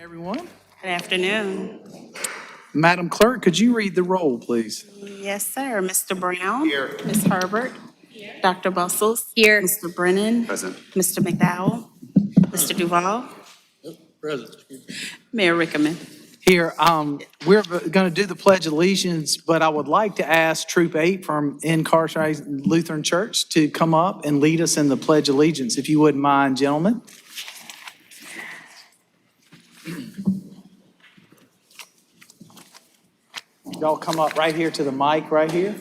Everyone. Good afternoon. Madam Clerk, could you read the roll, please? Yes, sir. Mr. Brown? Here. Ms. Herbert? Dr. Bustles? Here. Mr. Brennan? Present. Mr. McDowell? Mr. Duval? Present. Mayor Rickaman? Here, we're going to do the Pledge of Allegiance, but I would like to ask Troop 8 from Incarcerated Lutheran Church to come up and lead us in the Pledge of Allegiance, if you wouldn't mind, gentlemen. Y'all come up right here to the mic right here.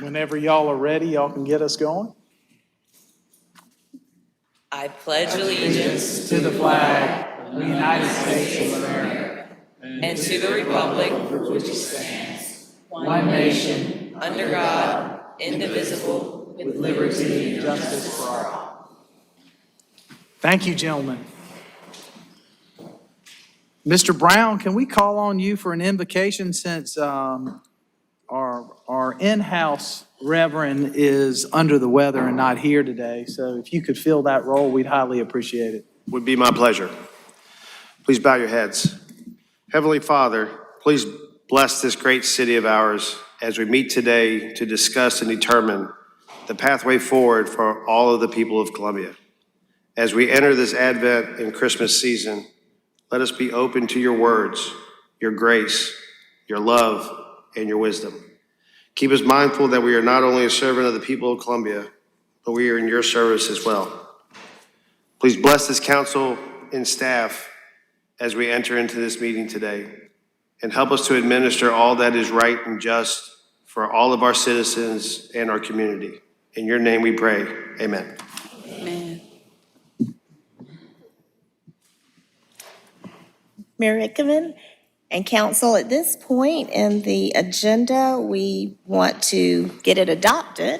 Whenever y'all are ready, y'all can get us going. I pledge allegiance To the flag of the United States of America, and to the republic one nation, under God, indivisible, with liberty and justice for all. Thank you, gentlemen. Mr. Brown, can we call on you for an invocation since our in-house reverend is under the weather and not here today? So if you could fill that role, we'd highly appreciate it. Would be my pleasure. Please bow your heads. Heavenly Father, please bless this great city of ours as we meet today to discuss and determine the pathway forward for all of the people of Columbia. As we enter this Advent and Christmas season, let us be open to your words, your grace, your love, and your wisdom. Keep us mindful that we are not only a servant of the people of Columbia, but we are in your service as well. Please bless this council and staff as we enter into this meeting today, and help us to administer all that is right and just for all of our citizens and our community. In your name we pray, amen. Amen. Mayor Rickaman and council, at this point in the agenda, we want to get it adopted.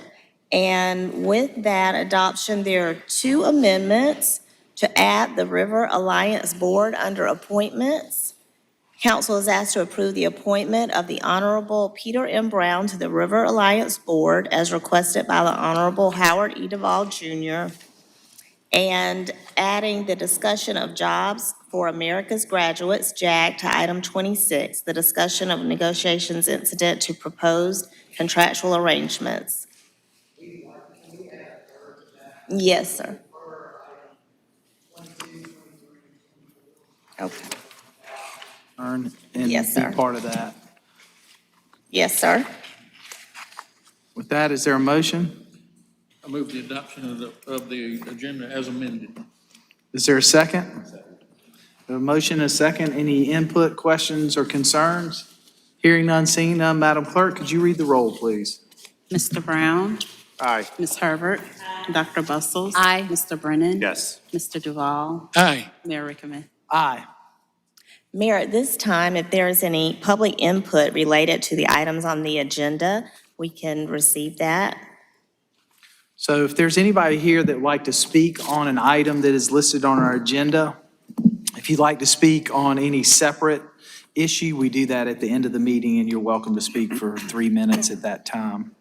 And with that adoption, there are two amendments to add the River Alliance Board under appointments. Council is asked to approve the appointment of the Honorable Peter M. Brown to the River Alliance Board as requested by the Honorable Howard E. Duvall Jr., and adding the discussion of jobs for America's graduates, JAG, to item 26, the discussion of negotiations incident to proposed contractual arrangements. Yes, sir. Okay. Earn and Yes, sir. be part of that. Yes, sir. With That, is there a motion? I move the adoption of the agenda as amended. Is there a second? A motion, a second. Any input, questions, or concerns? Hearing none, seeing none. Madam Clerk, could you read the roll, please? Mr. Brown? Aye. Ms. Herbert? Dr. Bustles? Aye. Mr. Brennan? Yes. Mr. Duval? Aye. Mayor Rickaman? Aye. Mayor, at this time, if there is any public input related to the items on the agenda, we can receive that. So if there's anybody here that would like to speak on an item that is listed on our agenda, if you'd like to speak on any separate issue, we do that at the end of the meeting, and you're welcome to speak for 3 minutes at that time.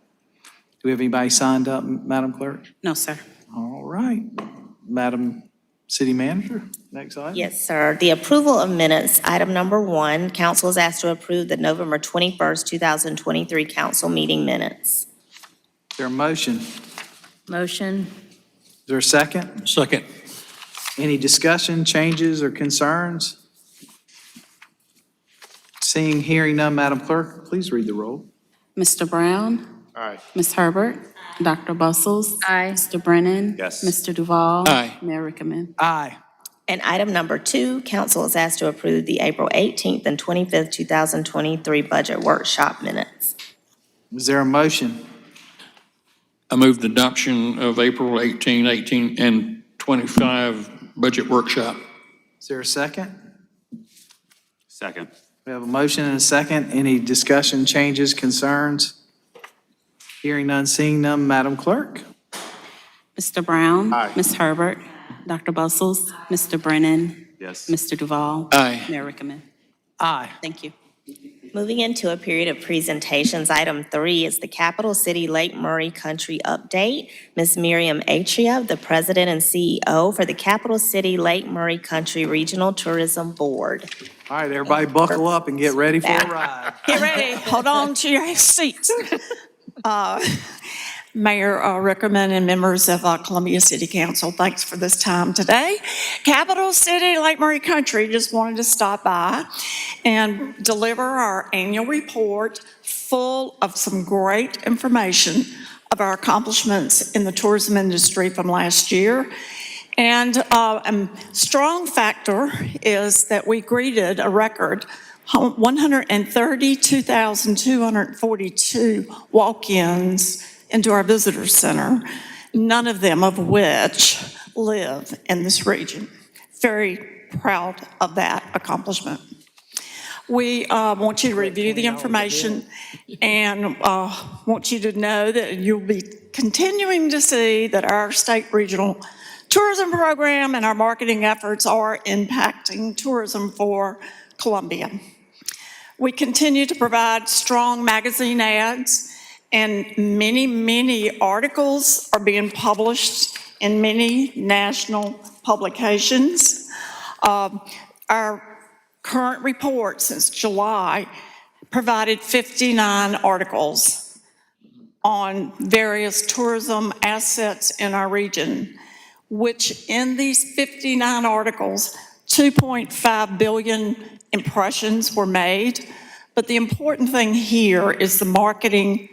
Do we have anybody signed up, Madam Clerk? No, sir. All right. Madam City Manager, next item. Yes, sir. The approval of minutes, item number 1, council is asked to approve the November 21st, 2023 council meeting minutes. Is there a motion? motion. Is there a second? Second. Any discussion, changes, or concerns? Seeing, hearing none, Madam Clerk, please read the roll. Mr. Brown? Aye. Ms. Herbert? Dr. Bustles? Aye. Mr. Brennan? Yes. Mr. Duval? Aye. Mayor Rickaman? Aye. And item number 2, council is asked to approve the April 18th and 25th, 2023 budget workshop minutes. Is there a motion? I move the adoption of April 18, 18, and 25 budget workshop. Is there a second? Second. We have a motion and a second. Any discussion, changes, concerns? Hearing none, seeing none, Madam Clerk? Mr. Brown? Aye. Ms. Herbert? Dr. Bustles? Mr. Brennan? Yes. Mr. Duval? Aye. Mayor Rickaman? Aye. Thank you. Moving into a period of presentations, item 3 is the Capital City Lake Murray Country Update. Ms. Miriam Atria, the President and CEO for the Capital City Lake Murray Country Regional Tourism Board. All right, everybody buckle up and get ready for a ride. Get ready, hold on to your seats. Mayor Rickerman and members of Columbia City Council, thanks for this time today. Capital City Lake Murray Country just wanted to stop by and deliver our annual report full of some great information of our accomplishments in the tourism industry from last year. And a strong factor is that we greeted a record 132,242 walk-ins into our visitor center, none of them of which live in this region. Very proud of that accomplishment. We want you to review the information and want you to know that you'll be continuing to see that our state regional tourism program and our marketing efforts are impacting tourism for Columbia. We continue to provide strong magazine ads, and many articles are being published in many national publications. Our current report since July provided 59 articles on various tourism assets in our region, which in these 59 articles, 2.5 billion impressions were made. But the important thing here is the marketing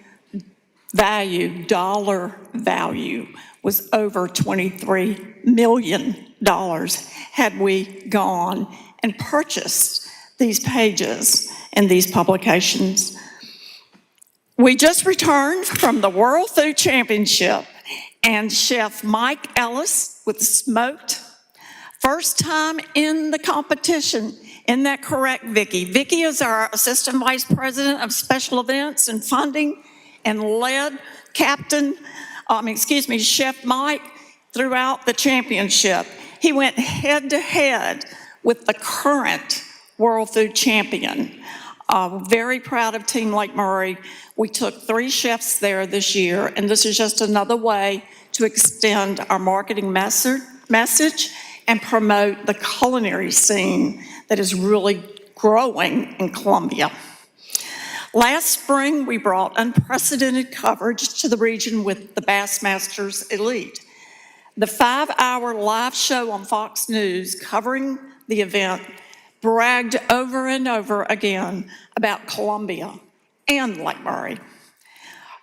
value, dollar value, was over $23 million had we gone and purchased these pages and these publications. We just returned from the World Food Championship, and Chef Mike Ellis with Smoked, first time in the competition. Isn't that correct, Vicki? Vicki is our Assistant Vice President of Special Events and Funding, and led Chef Mike throughout the championship. He went head to head with the current World Food Champion. Very proud of Team Lake Murray. We took 3 chefs there this year, and this is just another way to extend our marketing message and promote the culinary scene that is really growing in Columbia. Last spring, we brought unprecedented coverage to the region with the Bassmasters Elite. The 5-hour live show on Fox News covering the event bragged over and over again about Columbia and Lake Murray.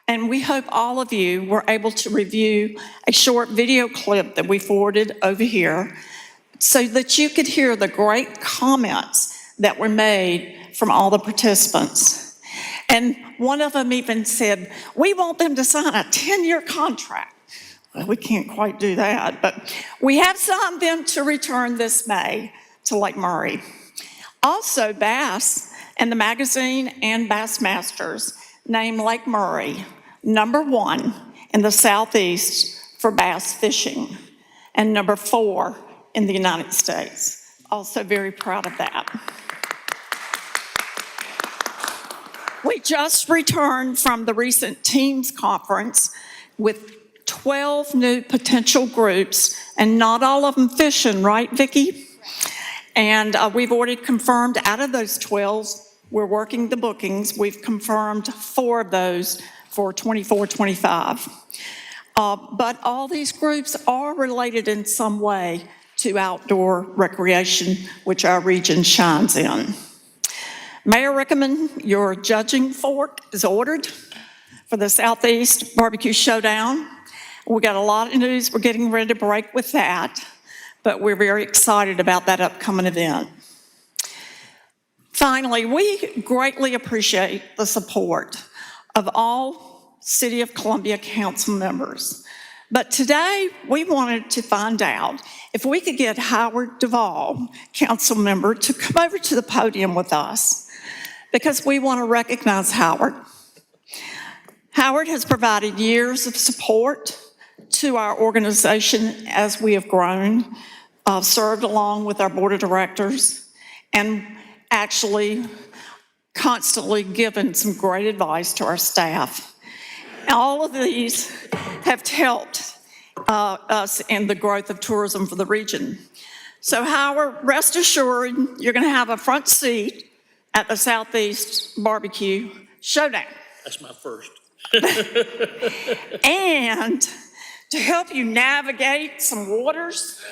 And we hope all of you were able to review a short video clip that we forwarded over here so that you could hear the great comments that were made from all the participants. And one of them even said, we want them to sign a 10-year contract. Well, we can't quite do that, but we have signed them to return this May to Lake Murray. Also, Bass and the magazine and Bassmasters named Lake Murray #1 in the Southeast for bass fishing and #4 in the United States. Also very proud of that. We just returned from the recent Teams Conference with 12 new potential groups, and not all of them fishing, right, Vicki? And we've already confirmed out of those 12, we're working the bookings. We've confirmed 4 of those for 24-25. But all these groups are related in some way to outdoor recreation, which our region shines in. Mayor Rickerman, your judging fork is ordered for the Southeast Barbecue Showdown. We got a lot of news. We're getting ready to break with that, but we're very excited about that upcoming event. Finally, we greatly appreciate the support of all City of Columbia Council members. But today, we wanted to find out if we could get Howard Duvall, council member, to come over to the podium with us, because we want to recognize Howard. Howard has provided years of support to our organization as we have grown, served along with our board of directors, and actually constantly given some great advice to our staff. All of these have helped us in the growth of tourism for the region. So Howard, rest assured, you're going to have a front seat at the Southeast Barbecue Showdown. That's my first. And to help you navigate some waters,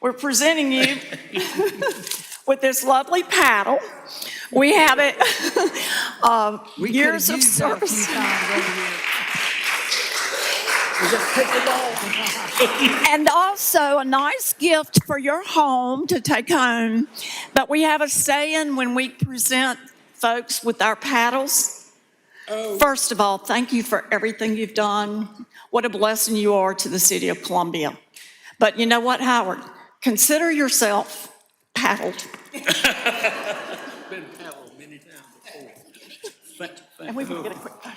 we're presenting you with this lovely paddle. We have it, We years could've of used that a few service. times over here. Was it pickleball? And also a nice gift for your home to take home. But we have a saying when we present folks with our paddles. First of all, thank you for everything you've done. What a blessing you are to the city of Columbia. But you know what, Howard? Consider yourself paddled. Been paddled many times before. And we can get a quick photo.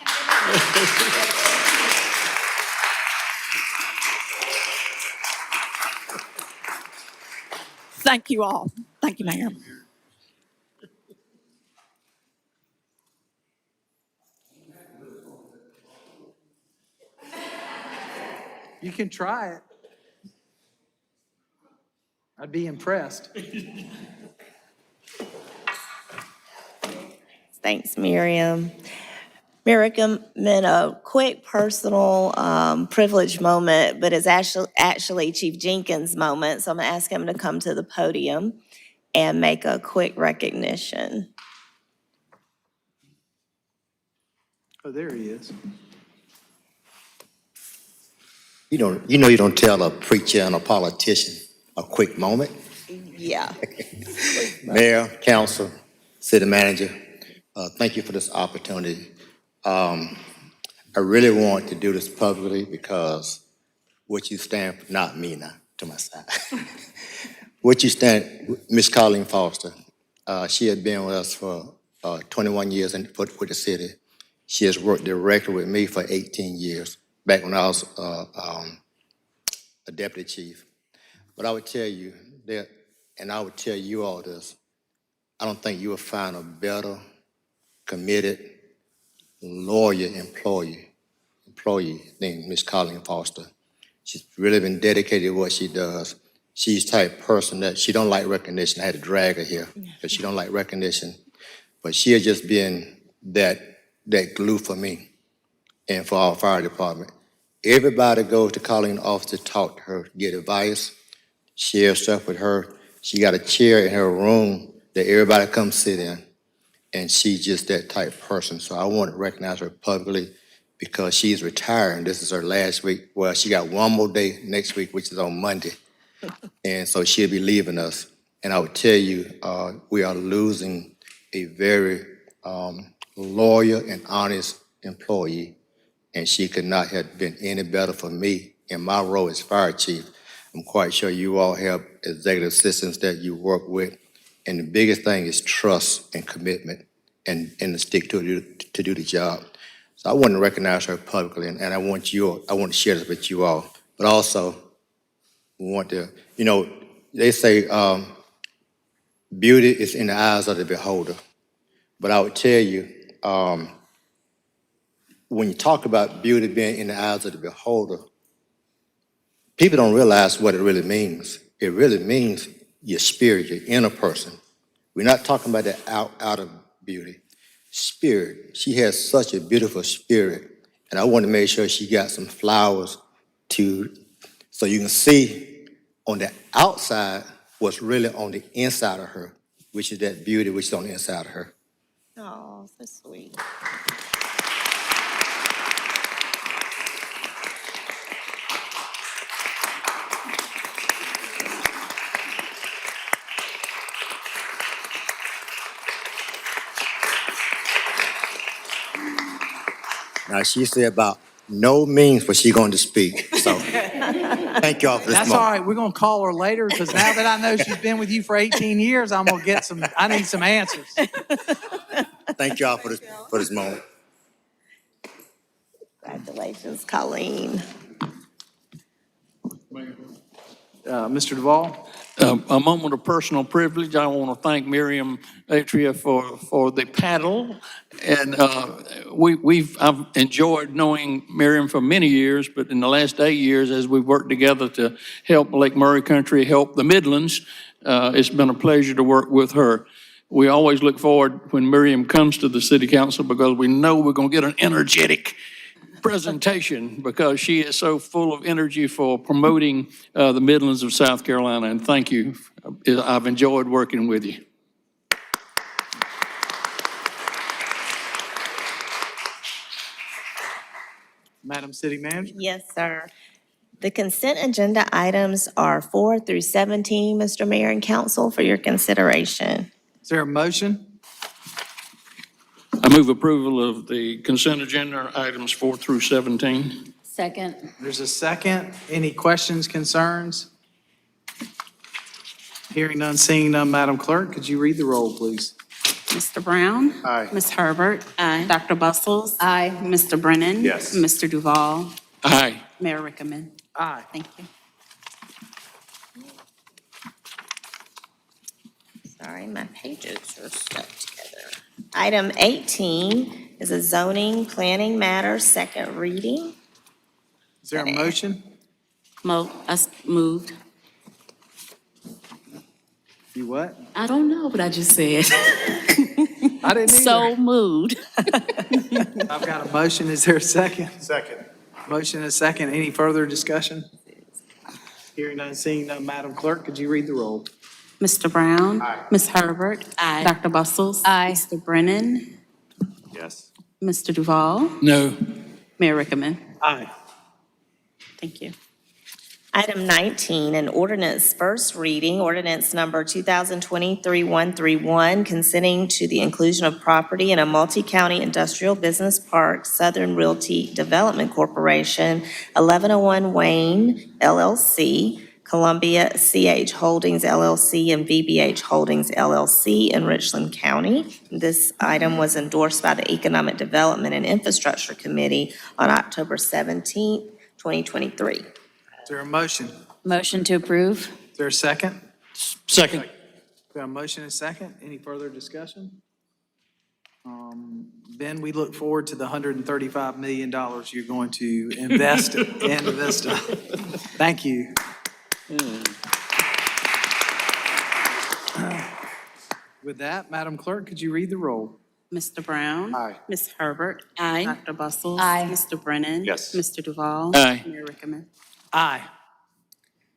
Thank you all. Thank you, Mayor. You can try it. I'd be impressed. Thanks, Miriam. Miriam, a quick personal privilege moment, but it's actually Chief Jenkins' moment. So I'm going to ask him to come to the podium and make a quick recognition. Oh, there he is. You don't tell a preacher and a politician a quick moment. Yeah. Mayor, council, city manager, thank you for this opportunity. I really want to do this publicly because what you stand for, not me now, to my side. What you stand, Miss Colleen Foster, she had been with us for 21 years with the city. She has worked directly with me for 18 years, back when I was a deputy chief. But I would tell you that, and I would tell you all this, I don't think you will find a better, committed, loyal employee than Miss Colleen Foster. She's really been dedicated to what she does. She's the type of person that she don't like recognition. I had to drag her here because she don't like recognition. But she has just been that glue for me and for our fire department. Everybody goes to Colleen's office to talk to her, get advice, share stuff with her. She got a chair in her room that everybody comes sit in, and she's just that type of person. So I want to recognize her publicly because she's retiring. This is her last week. Well, she got one more day next week, which is on Monday, and so she'll be leaving us. And I would tell you, we are losing a very loyal and honest employee, and she could not have been any better for me in my role as fire chief. I'm quite sure you all have executive assistants that you work with, and the biggest thing is trust and commitment and to stick to do the job. So I want to recognize her publicly, and I want to share this with you all. But also, we want to, they say beauty is in the eyes of the beholder. But I would tell you, when you talk about beauty being in the eyes of the beholder, people don't realize what it really means. It really means your spirit, your inner person. We're not talking about the outer beauty. Spirit. She has such a beautiful spirit. And I want to make sure she got some flowers so you can see on the outside what's really on the inside of her, which is that beauty which is on the inside of her. Oh, so sweet. Now, she said about no means was she going to speak. So thank y'all for this That's all moment. right. We're going to call her later because now that I know she's been with you for 18 years, I need some answers. Thank y'all for this moment. Congratulations, Colleen. Mr. Duvall? A moment of personal privilege. I want to thank Miriam Atria for the paddle. And I've enjoyed knowing Miriam for many years, but in the last 8 years, as we've worked together to help Lake Murray Country, help the Midlands, it's been a pleasure to work with her. We always look forward when Miriam comes to the city council because we know we're going to get an energetic presentation because she is so full of energy for promoting the Midlands of South Carolina. And thank you. I've enjoyed working with you. Madam City Manager? Yes, sir. The consent agenda items are 4 through 17, Mr. Mayor and Council, for your consideration. Is there a motion? I move approval of the consent agenda items 4 through 17. Second. There's a second. Any questions, concerns? Hearing none, seeing none, Madam Clerk, could you read the roll, please? Mr. Brown? Aye. Ms. Herbert? Aye. Dr. Bustles? Aye. Mr. Brennan? Yes. Mr. Duval? Aye. Mayor Rickaman? Aye. Thank you. Sorry, my pages are stuck together. Item 18 is a zoning planning matter, second reading. Is there a motion? Moved. You what? I don't know what I just said. I didn't So either. moved. I've got a motion. Is there a second? Second. Motion and a second. Any further discussion? Hearing none, seeing none, Madam Clerk, could you read the roll? Mr. Brown? Aye. Ms. Herbert? Aye. Dr. Bustles? Aye. Mr. Brennan? Yes. Mr. Duval? No. Mayor Rickaman? Aye. Thank you. Item 19, an ordinance first reading, ordinance number 2023-131, consenting to the inclusion of property in a multi-county industrial business park, Southern Realty Development Corporation, 1101 Wayne LLC, Columbia CH Holdings LLC, and VBH Holdings LLC in Richland County. This item was endorsed by the Economic Development and Infrastructure Committee on October 17, 2023. Is there a motion? Motion to approve? Is there a second? Second. Got a motion and a second. Any further discussion? Ben, we look forward to the $135 million you're going to invest in Vista. Thank you. With that, Madam Clerk, could you read the roll? Mr. Brown? Aye. Ms. Herbert? Aye. Dr. Bustles? Aye. Mr. Brennan? Yes. Mr. Duval? Aye. Mayor Rickaman? Aye.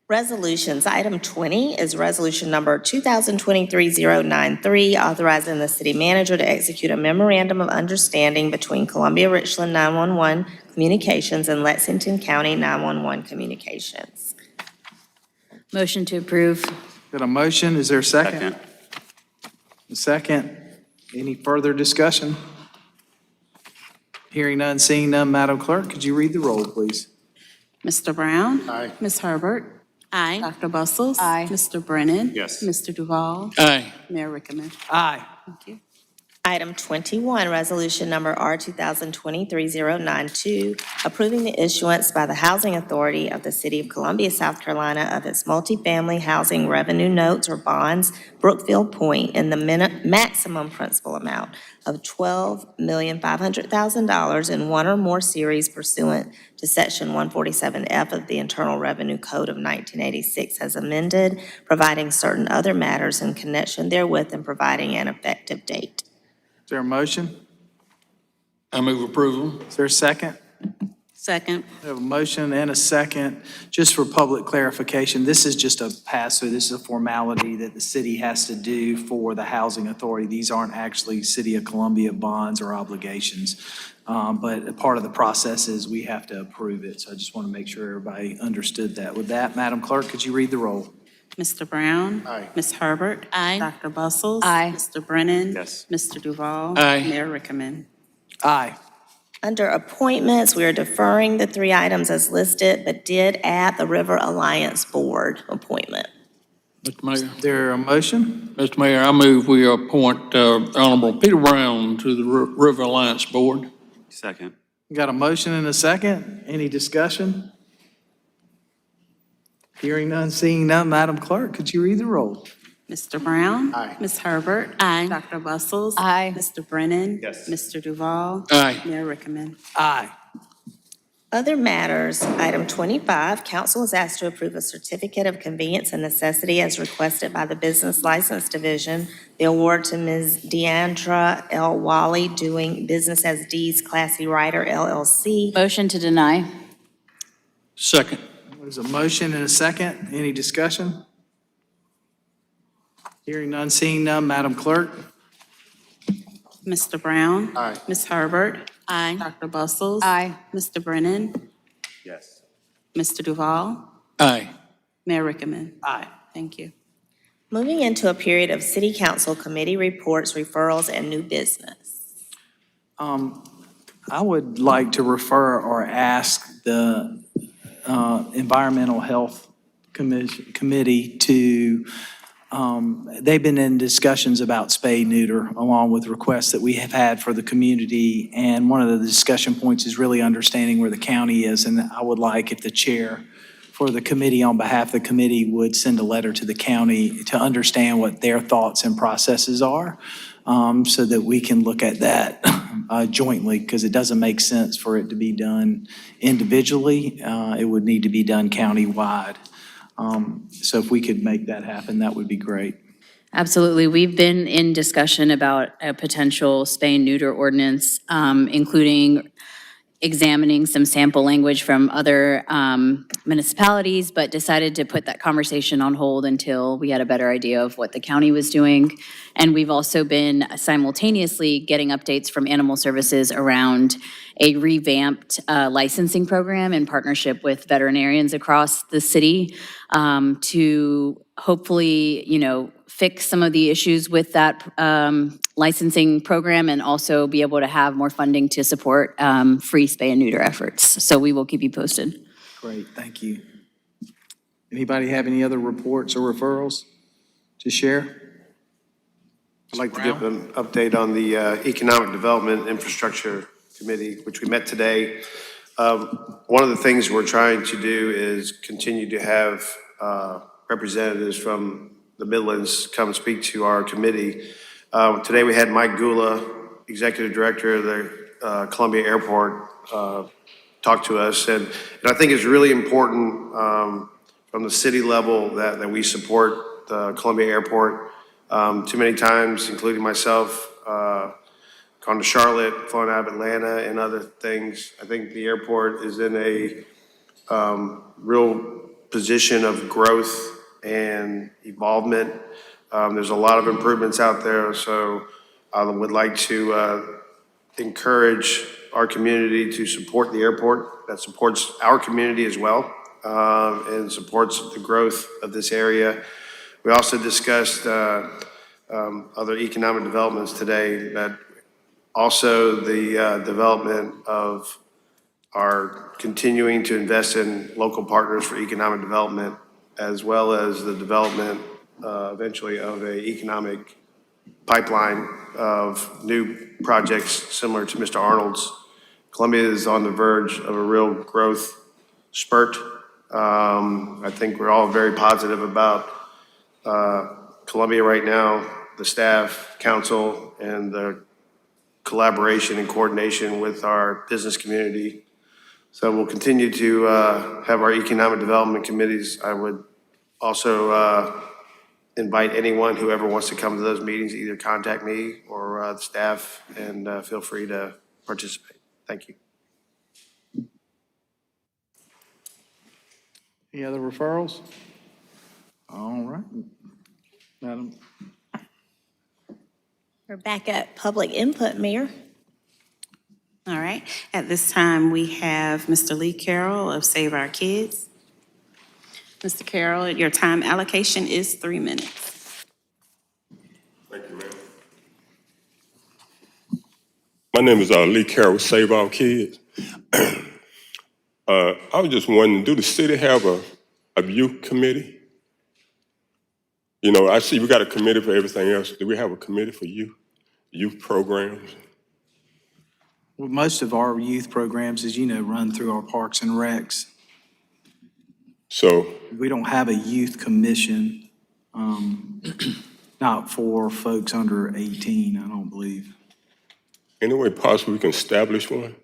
Resolutions, item 20 is resolution number 2023-093, authorizing the city manager to execute a memorandum of understanding between Columbia Richland 911 Communications and Lexington County 911 Communications. Motion to approve? Got a motion? Is there a second? A second. Any further discussion? Hearing none, seeing none, Madam Clerk, could you read the roll, please? Mr. Brown? Aye. Ms. Herbert? Aye. Dr. Bustles? Aye. Mr. Brennan? Yes. Mr. Duval? Aye. Mayor Rickaman? Aye. Thank you. Item 21, resolution number R 2023-092, approving the issuance by the Housing Authority of the City of Columbia, South Carolina of its multifamily housing revenue notes or bonds, Brookfield Point, in the maximum principal amount of $12,500,000 in one or more series pursuant to Section 147F of the Internal Revenue Code of 1986 as amended, providing certain other matters in connection therewith and providing an effective date. Is there a motion? I move approval. Is there a second? Second. We have a motion and a second. Just for public clarification, this is just a pass-through. This is a formality that the city has to do for the housing authority. These aren't actually City of Columbia bonds or obligations. But a part of the process is we have to approve it. So I just want to make sure everybody understood that. With that, Madam Clerk, could you read the roll? Mr. Brown? Aye. Ms. Herbert? Aye. Dr. Bustles? Aye. Mr. Brennan? Yes. Mr. Duval? Aye. Mayor Rickaman? Aye. Under appointments, we are deferring the three items as listed, but did add the River Alliance Board appointment. Mr. Mayor. Is there a motion? Mr. Mayor, I move we appoint Honorable Peter Brown to the River Alliance Board. Second. We got a motion and a second. Any discussion? Hearing none, seeing none, Madam Clerk, could you read the roll? Mr. Brown? Aye. Ms. Herbert? Aye. Dr. Bustles? Aye. Mr. Brennan? Yes. Mr. Duval? Aye. Mayor Rickaman? Aye. Other matters, item 25, council is asked to approve a certificate of convenience and necessity as requested by the Business License Division. The award to Ms. Deandra L. Wally, doing business as Dee's Classy Writer LLC. Motion to deny. Second. There's a motion and a second. Any discussion? Hearing none, seeing none, Madam Clerk? Mr. Brown? Aye. Ms. Herbert? Aye. Dr. Bustles? Aye. Mr. Brennan? Yes. Mr. Duval? Aye. Mayor Rickaman? Aye. Thank you. Moving into a period of city council committee reports, referrals, and new business. I would like to refer or ask the Environmental Health Committee to, they've been in discussions about spay neuter, along with requests that we have had for the community. And one of the discussion points is really understanding where the county is. And I would like if the chair for the committee, on behalf of the committee, would send a letter to the county to understand what their thoughts and processes are, so that we can look at that jointly, because it doesn't make sense for it to be done individually. It would need to be done countywide. So if we could make that happen, that would be great. Absolutely. We've been in discussion about a potential spay and neuter ordinance, including examining some sample language from other municipalities, but decided to put that conversation on hold until we had a better idea of what the county was doing. And we've also been simultaneously getting updates from Animal Services around a revamped licensing program in partnership with veterinarians across the city, to hopefully, fix some of the issues with that licensing program, and also be able to have more funding to support free spay and neuter efforts. So we will keep you posted. Great, thank you. Anybody have any other reports or referrals to share? I'd like to give an update on the Economic Development Infrastructure Committee, which we met today. One of the things we're trying to do is continue to have representatives from the Midlands come speak to our committee. Today we had Mike Gula, Executive Director of the Columbia Airport, talk to us. And I think it's really important from the city level that we support the Columbia Airport. Too many times, including myself, gone to Charlotte, flown out of Atlanta and other things. I think the airport is in a real position of growth and evolvement. There's a lot of improvements out there, so I would like to encourage our community to support the airport. That supports our community as well, and supports the growth of this area. We also discussed other economic developments today, that also the development of our continuing to invest in local partners for economic development, as well as the development eventually of a economic pipeline of new projects similar to Mr. Arnold's. Columbia is on the verge of a real growth spurt. I think we're all very positive about Columbia right now, the staff, council, and the collaboration and coordination with our business community. So we'll continue to have our economic development committees. I would also invite anyone who ever wants to come to those meetings, either contact me or the staff, and feel free to participate. Thank you. Any other referrals? All right. Madam, We're back at public input, Mayor. All right. At this time, we have Mr. Lee Carroll of Save Our Kids. Mr. Carroll, your time allocation is 3 minutes. Thank you, ma'am. My name is Lee Carroll with Save Our Kids. I was just wondering, do the city have a youth committee? I see we got a committee for everything else. Do we have a committee for youth programs? well, most of our youth programs, as you know, run through our parks and recs. So, We don't have a youth commission, not for folks under 18, I don't believe. any way possible we can establish one?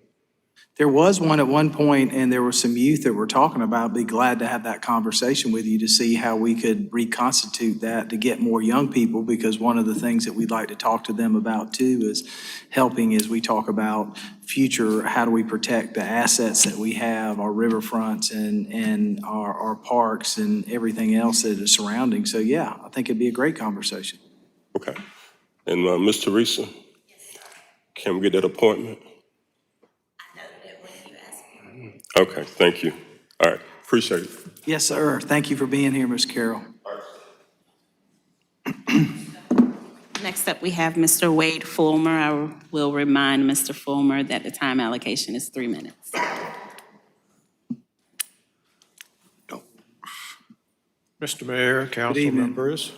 There was one at one point, and there were some youth that were talking about. Be glad to have that conversation with you to see how we could reconstitute that to get more young people, because one of the things that we'd like to talk to them about too is helping as we talk about future, how do we protect the assets that we have, our riverfronts and our parks and everything else that is surrounding. So yeah, I think it'd be a great conversation. Okay. And Ms. Teresa, can we get that appointment? Okay, thank you. All right, appreciate it. Yes, sir. Thank you for being here, Ms. Carroll. Next up, we have Mr. Wade Fulmer. I will remind Mr. Fulmer that the time allocation is 3 minutes. Mr. Mayor, council evening. members,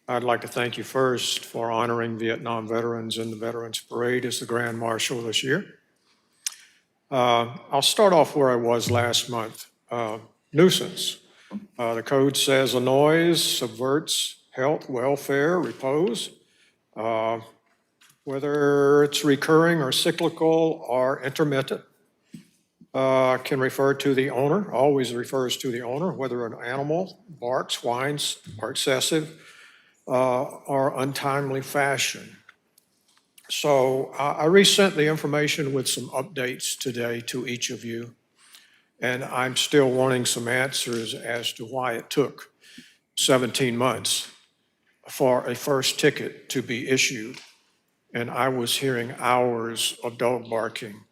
I'd like to thank you first for honoring Vietnam veterans in the Veterans Parade as the Grand Marshal this year. I'll start off where I was last month. Nuisance. The code says a noise subverts health, welfare, repose. Whether it's recurring or cyclical or intermittent, can refer to the owner, always refers to the owner, whether an animal barks, whines, or excessive or untimely fashion. So I resent the information with some updates today to each of you, and I'm still wanting some answers as to why it took 17 months for a first ticket to be issued. And I was hearing hours of dog barking,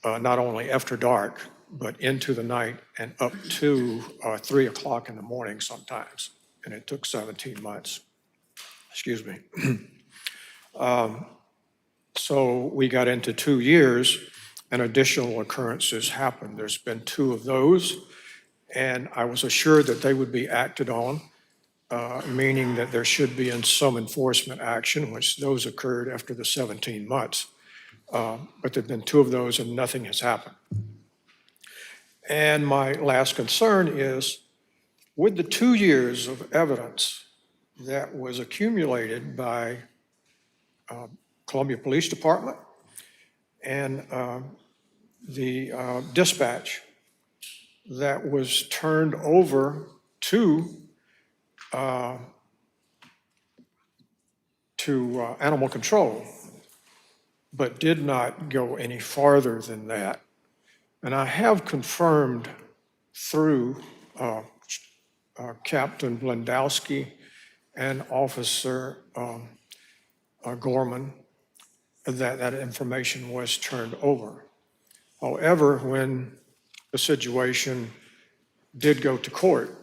not only after dark, but into the night and up to 3 o'clock in the morning sometimes. And it took 17 months. Excuse me. So we got into 2 years and additional occurrences happened. There's been 2 of those, and I was assured that they would be acted on, meaning that there should be some enforcement action, which those occurred after the 17 months. But there've been 2 of those and nothing has happened. And my last concern is, with the 2 years of evidence that was accumulated by Columbia Police Department and the dispatch that was turned over to animal control, but did not go any farther than that. And I have confirmed through Captain Blendowski and Officer Gorman that information was turned over. However, when the situation did go to court,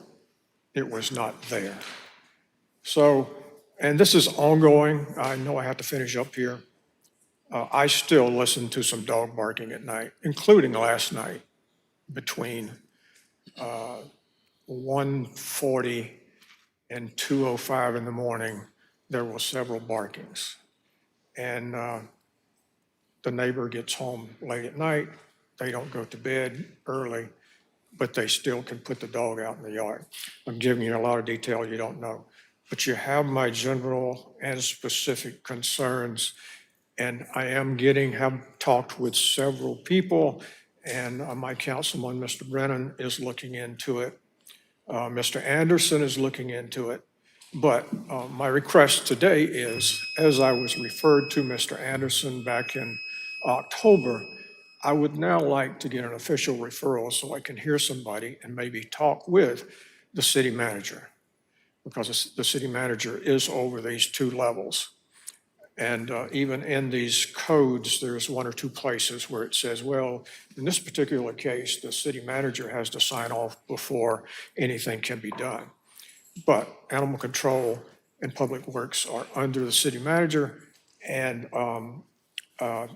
it was not there. So, and this is ongoing. I know I have to finish up here. I still listen to some dog barking at night, including last night between 1:40 and 2:05 in the morning. There were several barkings. And the neighbor gets home late at night. They don't go to bed early, but they still can put the dog out in the yard. I'm giving you a lot of detail you don't know. But you have my general and specific concerns. And I have talked with several people, and my councilman, Mr. Brennan, is looking into it. Mr. Anderson is looking into it. But my request today is, as I was referred to Mr. Anderson back in October, I would now like to get an official referral so I can hear somebody and maybe talk with the city manager, because the city manager is over these 2 levels. And even in these codes, there's 1 or 2 places where it says, well, in this particular case, the city manager has to sign off before anything can be done. But animal control and public works are under the city manager. And I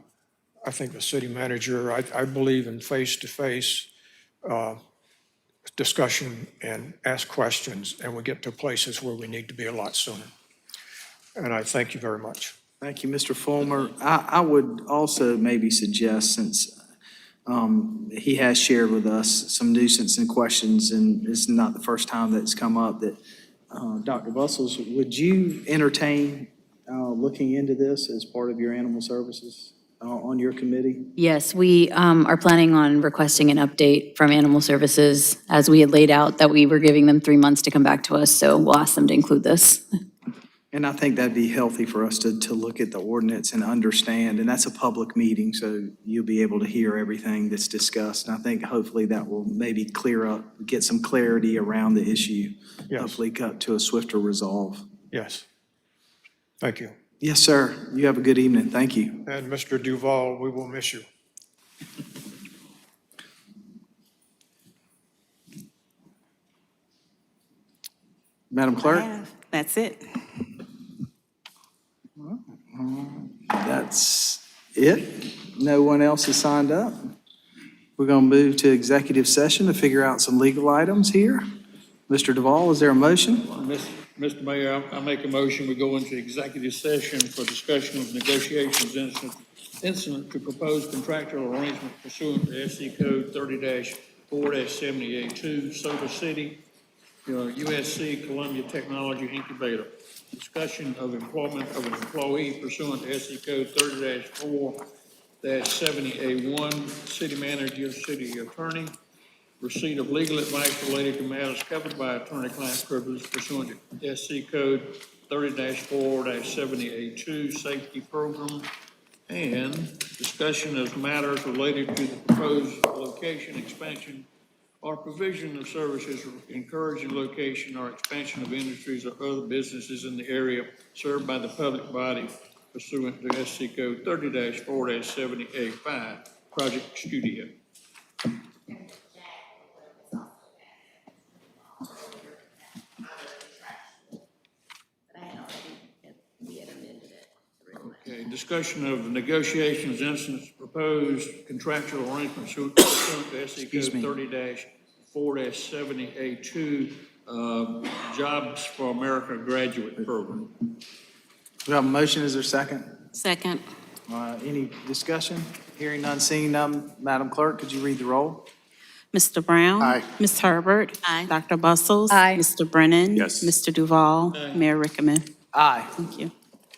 think the city manager, I believe in face-to-face discussion and ask questions, and we get to places where we need to be a lot sooner. And I thank you very much. Thank you, Mr. Fulmer. I would also maybe suggest, since He has shared with us some nuisance and questions, and it's not the first time that's come up that, Dr. Bustles, would you entertain looking into this as part of your animal services on your committee? Yes, we are planning on requesting an update from Animal Services as we had laid out that we were giving them 3 months to come back to us, so we'll ask them to include this. And I think that'd be healthy for us to look at the ordinance and understand, and that's a public meeting, so you'll be able to hear everything that's discussed. And I think hopefully that will maybe clear up, get some clarity around the issue. Yes. Hopefully cut to a swifter resolve. Yes. Thank you. Yes, sir. You have a good evening. Thank you. And Mr. Duval, we will miss you. Madam Clerk? That's it. That's it. No one else has signed up. We're going to move to executive session to figure out some legal items here. Mr. Duval, is there a motion? Mr. Mayor, I make a motion, we go into executive session for discussion of negotiations incident to propose contractual arrangement pursuant to SC Code 30-4-78-2, Soda City, USC Columbia Technology Incubator. Discussion of employment of an employee pursuant to SC Code 30-4-70A1, city manager, city attorney. Receipt of legal advice related to matters covered by attorney-client privilege pursuant to SC Code 30-4-70A2, safety program. And discussion of matters related to the proposed location, expansion, or provision of services encouraging location or expansion of industries or other businesses in the area served by the public body pursuant to SC Code 30-4-70A5, Project Studio. Okay, discussion of negotiations, instance proposed contractual arrangements pursuant to SC Excuse me. Code 30-4-70A2, Jobs for America Graduate Program. We have a motion. Is there a second? Second. Any discussion? Hearing none, seeing none. Madam Clerk, could you read the roll? Mr. Brown? Aye. Ms. Herbert? Aye. Dr. Bustles? Aye. Mr. Brennan? Yes. Mr. Duval? Mayor Rickaman? Aye. Thank you.